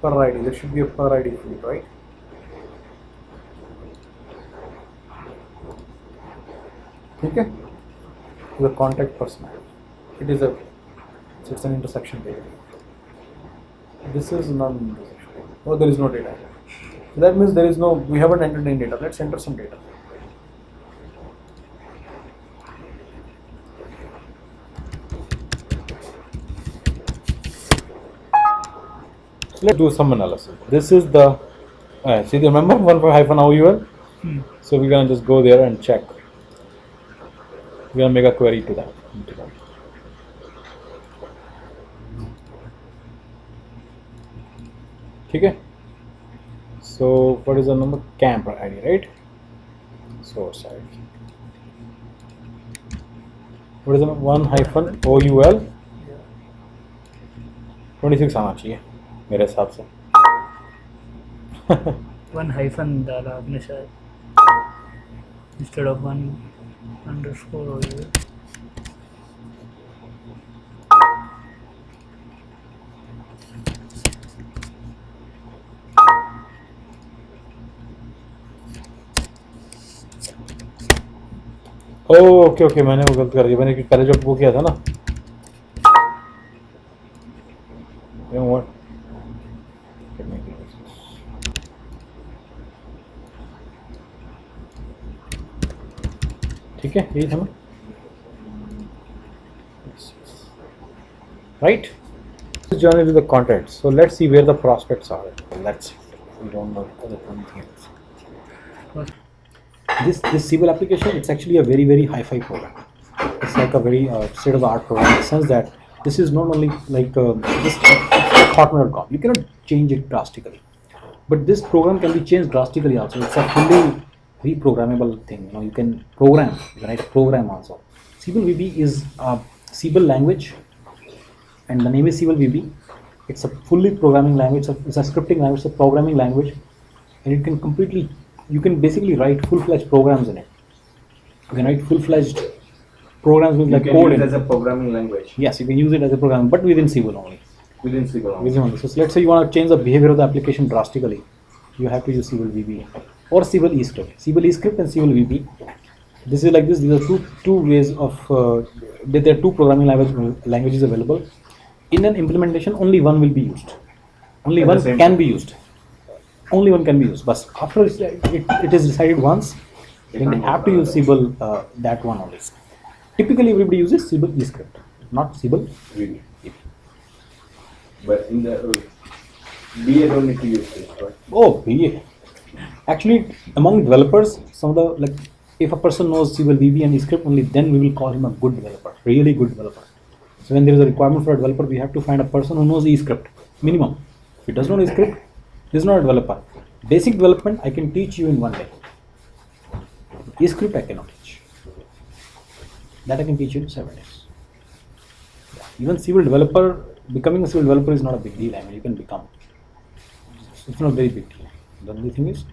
per ID. There should be a per ID field, right? Okay. The contact person. It is a. It's an intersection data. This is non-intersection. Oh, there is no data. So that means there is no. We haven't entered any data. Let's enter some data. So let's do some analysis. This is the. See, remember 1 OUL? So we're gonna just go there and check. We're gonna make a query to that. Okay. So what is the number? Camp ID, right? Source ID. What is the 1-OUL? 26 आना चाहिए मेरे हिसाब से. 1 hyphen डाला आपने शायद instead of 1 underscore or okay okay, मैंने वो गलत कर दिया. मैंने पहले जब वो किया था ना, ठीक है, यही था ना, right. Journey to the content. So let's see where the prospects are. Let's see. We don't know anything else. This Siebel application, it's actually a very hi-fi program. It's like a very state-of-the-art program in the sense that this is not only like just Hotmail.com. You cannot change it drastically, but this program can be changed drastically also. It's a fully reprogrammable thing. You know, you can program. You can write a program also. Siebel VB is a Siebel language, and the name is Siebel VB. It's a fully programming language. It's a scripting language. It's a programming language, and it can completely. You can basically write full-fledged programs in it. You can write full-fledged programs with like code. Use it as a programming language. Yes, you can use it as a program, but within Siebel only. Within Siebel only. Within only. So let's say you want to change the behavior of the application drastically, you have to use Siebel VB or Siebel eScript. Siebel eScript and Siebel VB. This is like this. These are two ways of. There are two programming languages available. In an implementation, only one will be used. Only one can be used. Only one can be used. But after it is decided once, then they have to use Siebel that one only. Typically, everybody uses Siebel eScript, not Siebel VB. But in the BA don't need to use this, right? Oh, BA. Actually, among developers, some of the like, if a person knows Siebel VB and eScript only, then we will call him a good developer, really good developer. So when there is a requirement for a developer, we have to find a person who knows eScript minimum. If he does not know eScript, he is not a developer. Basic development I can teach you in one day. eScript I cannot teach. That I can teach you in 7 days. Even Siebel developer, becoming a Siebel developer is not a big deal. I mean, you can become. It's not a very big deal. The only thing is,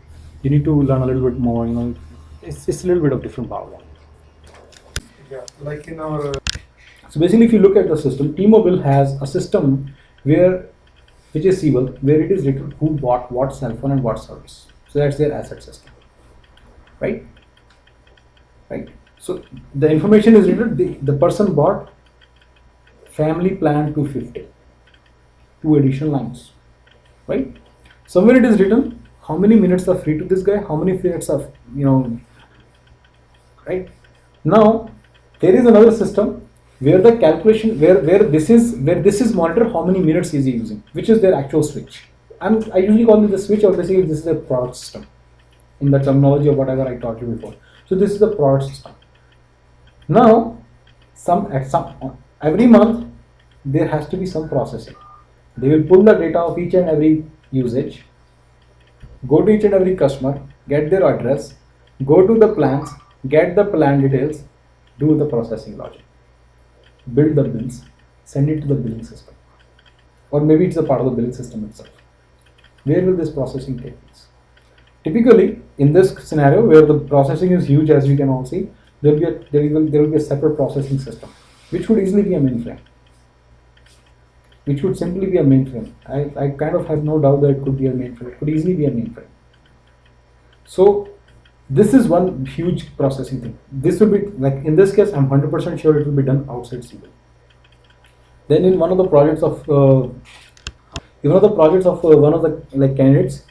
you need to learn a little bit more. You know, it's a little bit of different power. Yeah, like in our. So basically, if you look at the system, T-Mobile has a system which is Siebel, where it is written who bought what cell phone and what service. So that's their asset system, right? Right. So the information is written. The person bought family plan 250, 2 additional lines, right? Somewhere it is written how many minutes are free to this guy, how many minutes are right? Now there is another system where the calculation where this is monitored how many minutes is he using, which is their actual switch. I usually call it the switch, or basically this is a product system in the terminology of whatever I taught you before. So this is the product system. Now every month there has to be some processing. They will pull the data of each and every usage, go to each and every customer, get their address, go to the plans, get the plan details, do the processing logic, build the bills, send it to the billing system, or maybe it's a part of the billing system itself. Where will this processing take place? Typically, in this scenario where the processing is huge, as you can all see, there will be a separate processing system, which could easily be a mainframe. which would simply be a mainframe. I kind of have no doubt that it could be a mainframe. It could easily be a mainframe. So this is one huge processing thing. This will be, like in this case, I'm 100% sure it will be done outside Siebel. Then in one of the projects of one of the like candidates,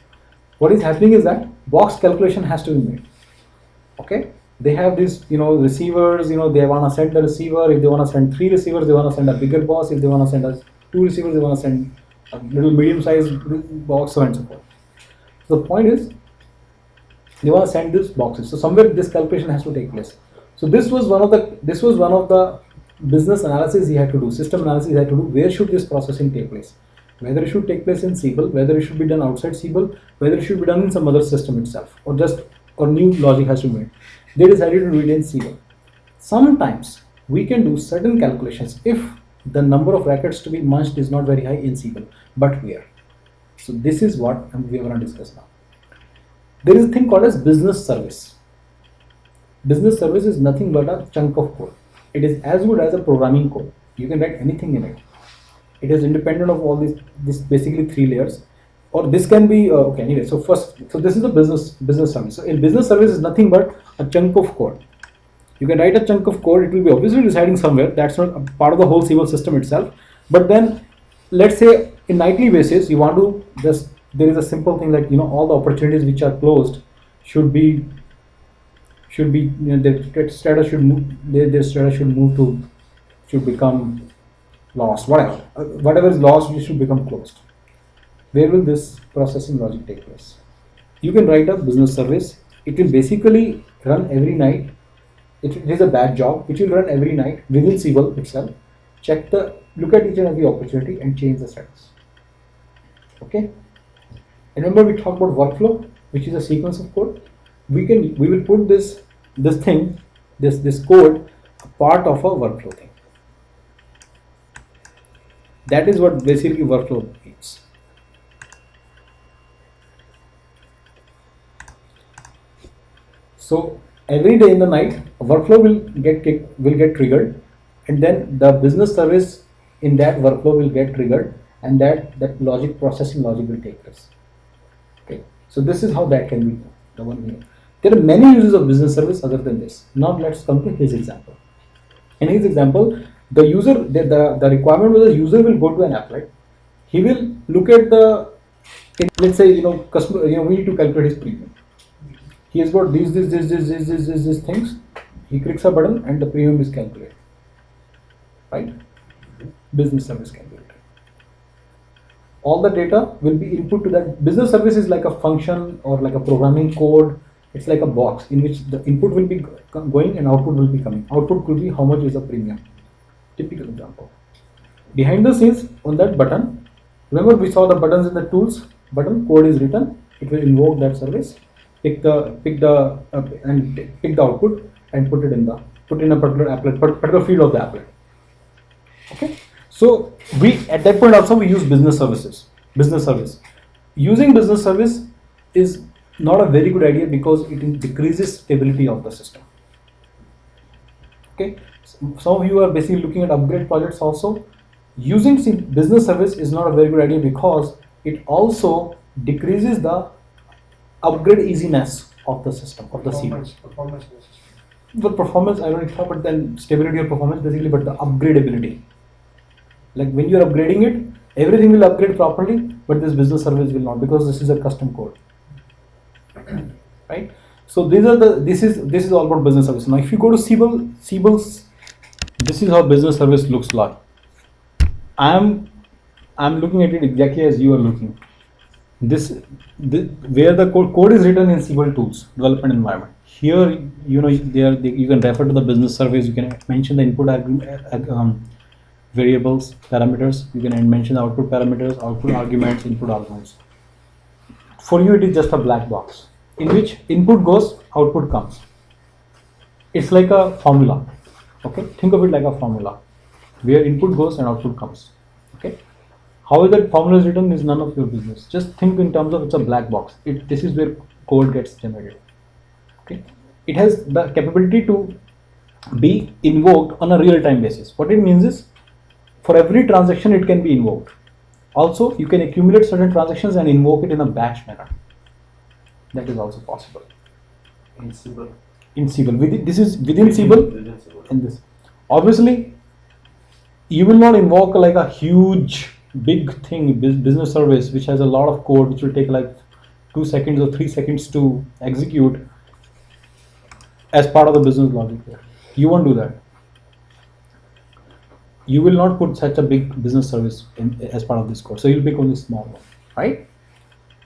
what is happening is that box calculation has to be made. Okay, they have these receivers. They want to send the receiver. If they want to send 3 receivers, they want to send a bigger box. If they want to send us 2 receivers, they want to send a little medium-sized box, so on and so forth. So the point is, they want to send these boxes. So somewhere this calculation has to take place. So this was one of the business analysis he had to do, system analysis he had to do. Where should this processing take place? Whether it should take place in Siebel, whether it should be done outside Siebel, whether it should be done in some other system itself, or new logic has to be made. They decided to do it in Siebel. Sometimes we can do certain calculations if the number of records to be merged is not very high in Siebel, but where? So this is what we are going to discuss now. There is a thing called as business service. Business service is nothing but a chunk of code. It is as good as a programming code. You can write anything in it. It is independent of all these basically 3 layers, or this can be okay. Anyway, so this is a business service. So a business service is nothing but a chunk of code. You can write a chunk of code. It will be obviously residing somewhere. That's not a part of the whole Siebel system itself. But then, let's say in nightly basis, you want to just, there is a simple thing like all the opportunities which are closed should be their status should move. Their status should become lost. Whatever is lost, it should become closed. Where will this processing logic take place? You can write a business service. It will basically run every night. It is a batch job which will run every night within Siebel itself. Look at each and every opportunity and change the status. Okay. And remember we talked about workflow, which is a sequence of code. We will put this code a part of a workflow thing. That is what basically workflow means. So every day in the night, a workflow will get triggered, and then the business service in that workflow will get triggered, and that processing logic will take place. Okay, so this is how that can be the one way. There are many uses of business service other than this. Now let's come to his example. In his example, the requirement was the user will go to an applet. He will look at let's say customer, we need to calculate his premium. He has got these things. He clicks a button and the premium is calculated. Right? Business service calculator. All the data will be input to that. Business service is like a function or like a programming code. It's like a box in which the input will be going and output will be coming. Output could be how much is the premium. Typical example. Behind the scenes on that button, remember we saw the buttons in the tools button, code is written, it will invoke that service, pick the output and put in a particular applet, particular field of the applet. Okay. So at that point also we use business service. Using business service is not a very good idea because it decreases stability of the system. Okay. Some of you are basically looking at upgrade projects also. Using business service is not a very good idea because it also decreases the upgrade easiness of the system, of the CPU. The performance, I don't know, but then stability or performance basically, but the upgradability. Like when you are upgrading it, everything will upgrade properly, but this business service will not because this is a custom code. Right? So this is all about business service. Now if you go to Siebel's, this is how business service looks like. I'm looking at it exactly as you are looking. Where the code is written in Siebel tools development environment. Here you can refer to the business service. You can mention the input variables, parameters. You can mention the output parameters, output arguments, input arguments. For you, it is just a black box in which input goes, output comes. It's like a formula. Okay, think of it like a formula where input goes and output comes. Okay, how that formula is written is none of your business. Just think in terms of it's a black box. This is where code gets generated. Okay, it has the capability to be invoked on a real-time basis. What it means is, for every transaction it can be invoked. Also, you can accumulate certain transactions and invoke it in a batch manner. That is also possible. In Siebel. In Siebel, this is within Siebel. In this, obviously, you will not invoke like a huge, big thing, business service, which has a lot of code, which will take like 2 seconds or 3 seconds to execute as part of the business logic here. You won't do that. You will not put such a big business service as part of this code. So you'll pick only small one, right?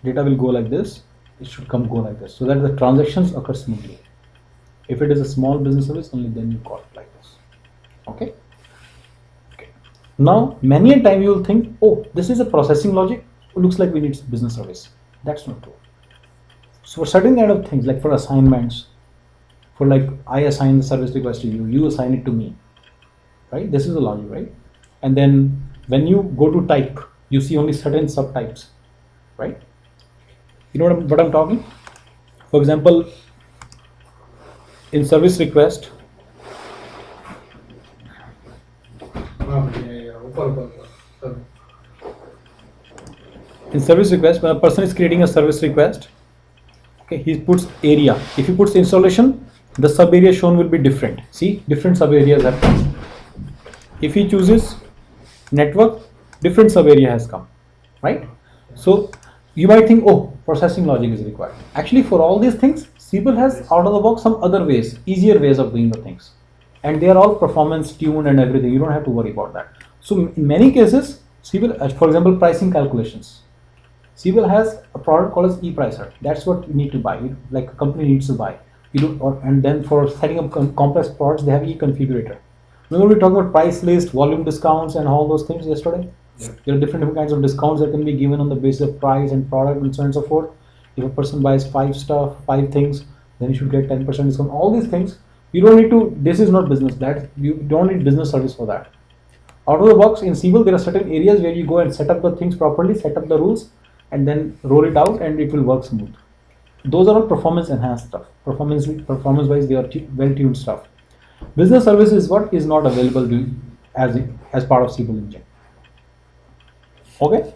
Data will go like this. It should go like this, so that the transactions occur smoothly. If it is a small business service, only then you call it like this. Okay. Now, many a time you will think, oh, this is a processing logic. Looks like we need business service. That's not true. So for certain kind of things, like for assignments, for like I assign the service request to you, you assign it to me, right? This is the logic, right? And then when you go to type, you see only certain subtypes, right? You know what I'm talking? For example, in service request, when a person is creating a service request, okay, he puts area. If he puts installation, the sub area shown will be different. See, different sub areas have come. If he chooses network, different sub area has come, right? So you might think, oh, processing logic is required. Actually, for all these things, Siebel has out of the box some other ways, easier ways of doing the things, and they are all performance tuned and everything. You don't have to worry about that. So in many cases, Siebel, for example, pricing calculations, Siebel has a product called as ePricer. That's what you need to buy. Like a company needs to buy. And then for setting up complex products, they have eConfigurator. Remember we talked about price list, volume discounts, and all those things yesterday? Yeah. There are different kinds of discounts that can be given on the basis of price and product and so on and so forth. If a person buys 5 things, then you should get 10% discount. All these things, you don't need to, this is not business. You don't need business service for that. Out of the box in Siebel, there are certain areas where you go and set up the things properly, set up the rules, and then roll it out, and it will work smooth. Those are all performance enhanced stuff. Performance wise, they are well tuned stuff. Business service is what is not available to you as part of Siebel engine. Okay.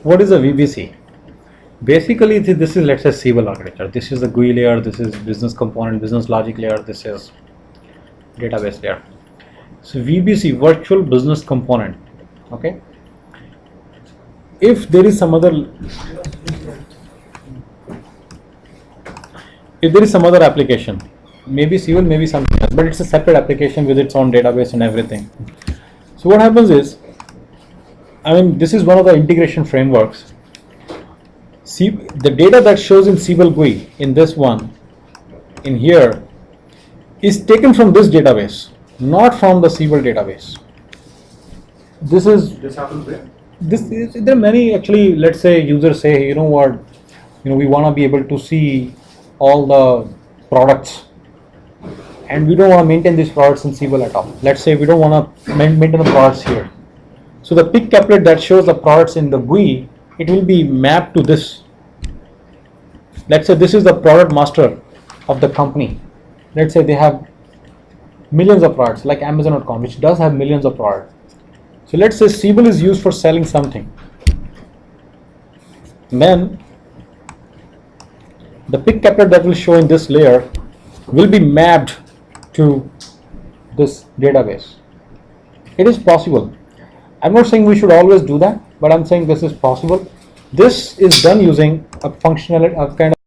What is a VBC? Basically, this is, let's say, Siebel architecture. This is the GUI layer. This is business component, business logic layer. This is database layer. So VBC, virtual business component. Okay. If there is some other application, maybe Siebel, maybe something else, but it's a separate application with its own database and everything. So what happens is, this is one of the integration frameworks. The data that shows in Siebel GUI, in this one, in here, is taken from this database, not from the Siebel database. This happens where? There are many, actually. Let's say users say, you know what, we want to be able to see all the products, and we don't want to maintain these products in Siebel at all. Let's say we don't want to maintain the products here. So the pick couplet that shows the products in the GUI, it will be mapped to this. Let's say this is the product master of the company. Let's say they have millions of products, like Amazon.com, which does have millions of products. So let's say Siebel is used for selling something. Then the pick couplet that will show in this layer will be mapped to this database. It is possible. I'm not saying we should always do that, but I'm saying this is possible. This is done using a functional, a kind of